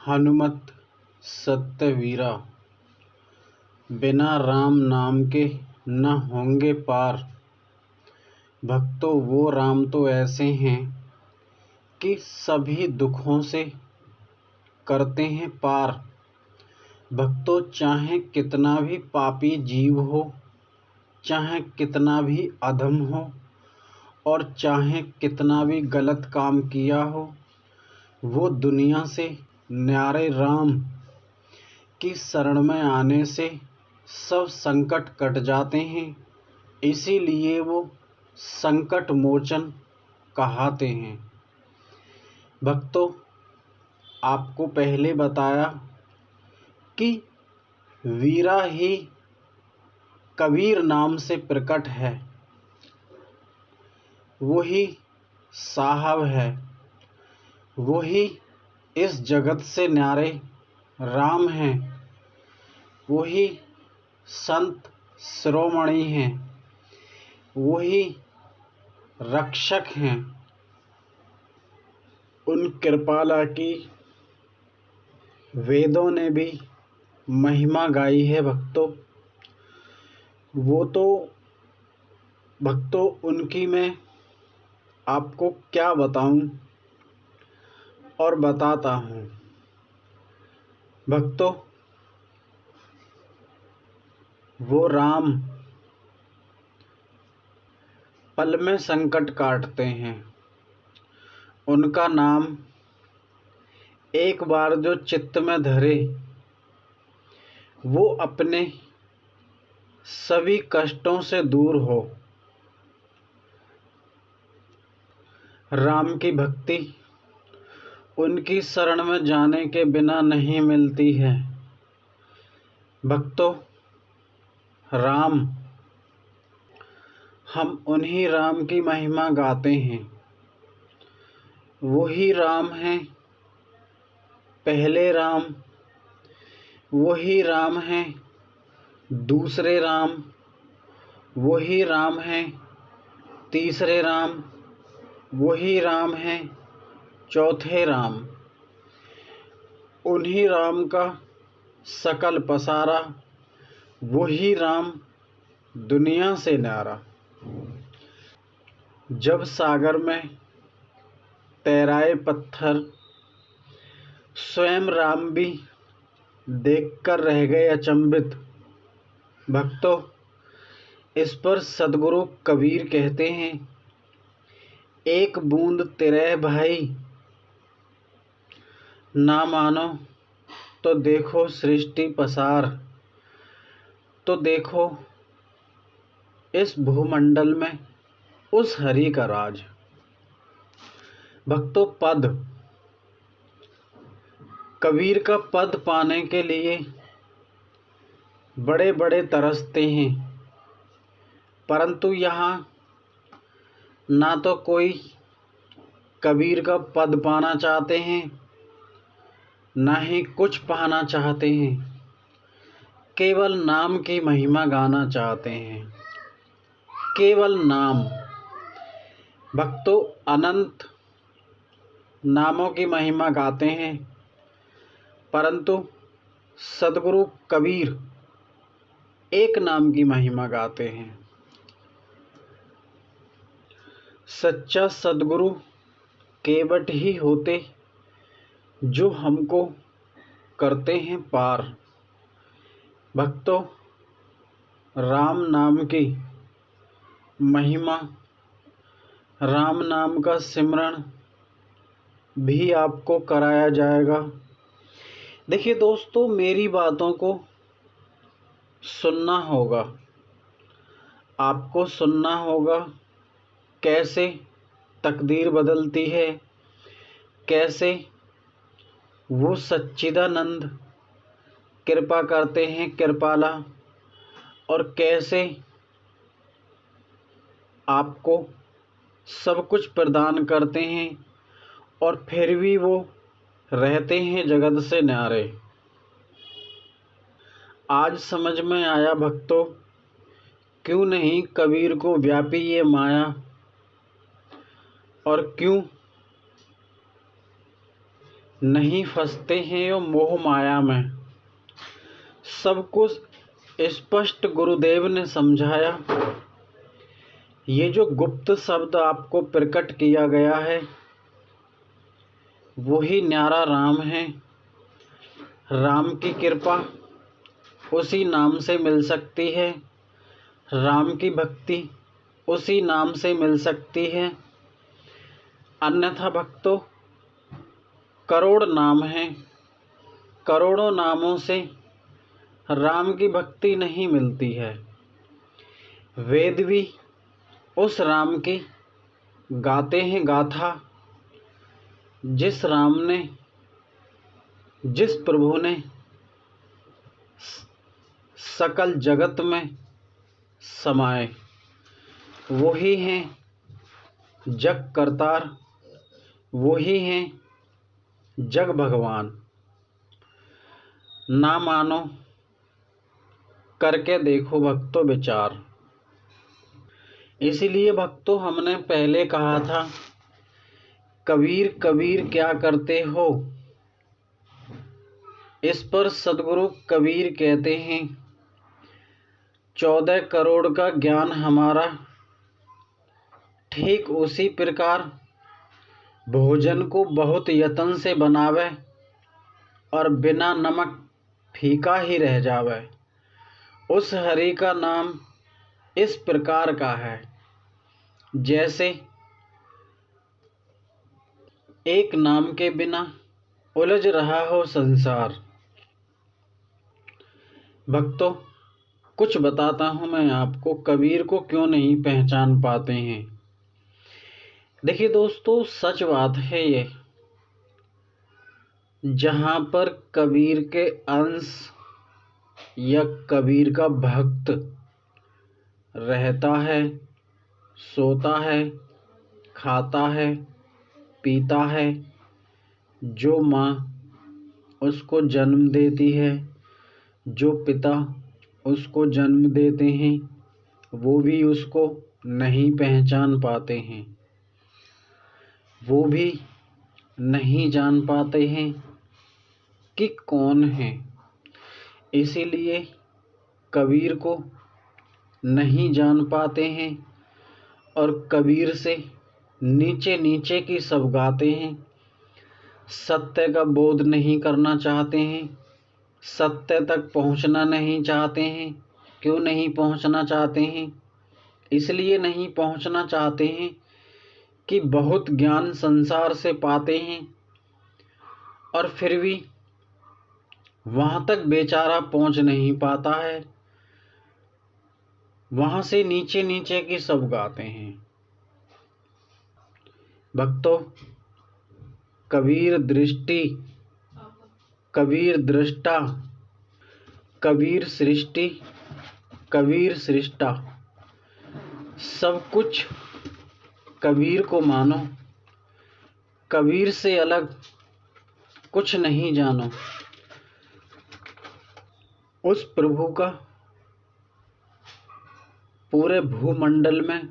हनुमत सत्यवीरा, बिना राम नाम के न होंगे पार। भक्तों, वो राम तो ऐसे हैं कि सभी दुखों से करते हैं पार। भक्तों, चाहे कितना भी पापी जीव हो, चाहे कितना भी अधम हो और चाहे कितना भी गलत काम किया हो, वो दुनिया से न्यारे राम की शरण में आने से सब संकट कट जाते हैं। इसीलिए वो संकट मोचन कहाते हैं। भक्तों, आपको पहले बताया कि वीरा ही कबीर नाम से प्रकट है, वही साहब है, वही इस जगत से न्यारे राम हैं, वही संत शिरोमणि हैं, वही रक्षक हैं। उन कृपाला की वेदों ने भी महिमा गाई है। भक्तों, वो तो भक्तों उनकी मैं आपको क्या बताऊं और बताता हूं। भक्तों, वो राम पल में संकट काटते हैं। उनका नाम एक बार जो चित्त में धरे, वो अपने सभी कष्टों से दूर हो। राम की भक्ति उनकी शरण में जाने के बिना नहीं मिलती है। भक्तों, राम, हम उन्हीं राम की महिमा गाते हैं। वही राम हैं पहले राम, वही राम हैं दूसरे राम, वही राम हैं तीसरे राम, वही राम हैं चौथे राम। उन्हीं राम का सकल पसारा, वही राम दुनिया से न्यारा। जब सागर में तैराए पत्थर, स्वयं राम भी देखकर रह गए अचंभित। भक्तों, इस पर सद्गुरु कबीर कहते हैं, एक बूंद तेरे भाई, ना मानो तो देखो सृष्टि पसार। तो देखो इस भूमंडल में उस हरि का राज। भक्तों, पद, कबीर का पद पाने के लिए बड़े बड़े तरसते हैं, परंतु यहाँ ना तो कोई कबीर का पद पाना चाहते हैं, ना ही कुछ पाना चाहते हैं, केवल नाम की महिमा गाना चाहते हैं। केवल नाम। भक्तों, अनंत नामों की महिमा गाते हैं, परंतु सद्गुरु कबीर एक नाम की महिमा गाते हैं। सच्चा सद्गुरु केवट ही होते, जो हमको करते हैं पार। भक्तों, राम नाम की महिमा, राम नाम का सिमरन भी आपको कराया जाएगा। देखिए दोस्तों, मेरी बातों को सुनना होगा, आपको सुनना होगा। कैसे तकदीर बदलती है, कैसे वो सच्चिदानंद कृपा करते हैं कृपाला, और कैसे आपको सब कुछ प्रदान करते हैं और फिर भी वो रहते हैं जगत से न्यारे। आज समझ में आया भक्तों, क्यों नहीं कबीर को व्यापी ये माया, और क्यों नहीं फंसते हैं यो मोह माया में। सब कुछ स्पष्ट गुरुदेव ने समझाया। ये जो गुप्त शब्द आपको प्रकट किया गया है वही न्यारा राम है। राम की कृपा उसी नाम से मिल सकती है, राम की भक्ति उसी नाम से मिल सकती है। अन्यथा भक्तों, करोड़ नाम हैं, करोड़ों नामों से राम की भक्ति नहीं मिलती है। वेद भी उस राम की गाते हैं गाथा, जिस राम ने, जिस प्रभु ने सकल जगत में समाए। वही हैं जग करतार, वही हैं जग भगवान। ना मानो करके देखो भक्तों विचार। इसीलिए भक्तों हमने पहले कहा था, कबीर कबीर क्या करते हो। इस पर सदगुरु कबीर कहते हैं, 14 करोड़ का ज्ञान हमारा ठीक उसी प्रकार भोजन को बहुत यत्न से बनावे और बिना नमक फीका ही रह जावे। उस हरि का नाम इस प्रकार का है जैसे एक नाम के बिना उलझ रहा हो संसार। भक्तों, कुछ बताता हूं मैं आपको, कबीर को क्यों नहीं पहचान पाते हैं। देखिए दोस्तों, सच बात है ये, जहां पर कबीर के अंश या कबीर का भक्त रहता है, सोता है, खाता है, पीता है, जो माँ उसको जन्म देती है, जो पिता उसको जन्म देते हैं, वो भी उसको नहीं पहचान पाते हैं। वो भी नहीं जान पाते हैं कि कौन है। इसीलिए कबीर को नहीं जान पाते हैं और कबीर से नीचे नीचे की सब गाते हैं। सत्य का बोध नहीं करना चाहते हैं, सत्य तक पहुंचना नहीं चाहते हैं। क्यों नहीं पहुंचना चाहते हैं? इसलिए नहीं पहुंचना चाहते हैं कि बहुत ज्ञान संसार से पाते हैं और फिर भी वहां तक बेचारा पहुंच नहीं पाता है। वहां से नीचे नीचे की सब गाते हैं। भक्तों, कबीर दृष्टि, कबीर दृष्टा, कबीर सृष्टि, कबीर सृष्टा, सब कुछ कबीर को मानो। कबीर से अलग कुछ नहीं जानो। उस प्रभु का पूरे भूमंडल में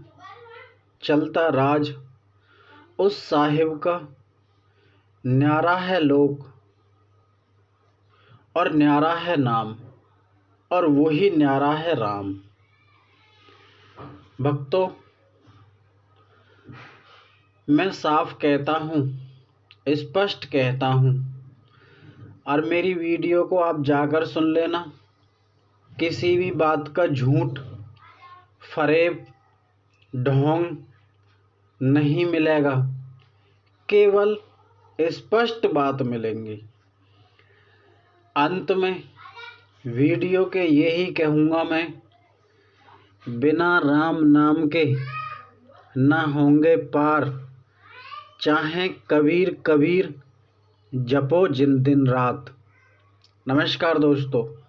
चलता राज, उस साहिब का न्यारा है लोक और न्यारा है नाम, और वही न्यारा है राम। भक्तों, मैं साफ कहता हूँ, स्पष्ट कहता हूँ, और मेरी वीडियो को आप जाकर सुन लेना। किसी भी बात का झूठ, फरेब, ढोंग नहीं मिलेगा, केवल स्पष्ट बात मिलेंगी। अंत में वीडियो के यही कहूँगा मैं, बिना राम नाम के ना होंगे पार, चाहे कबीर कबीर जपो जिन दिन रात। नमस्कार दोस्तों।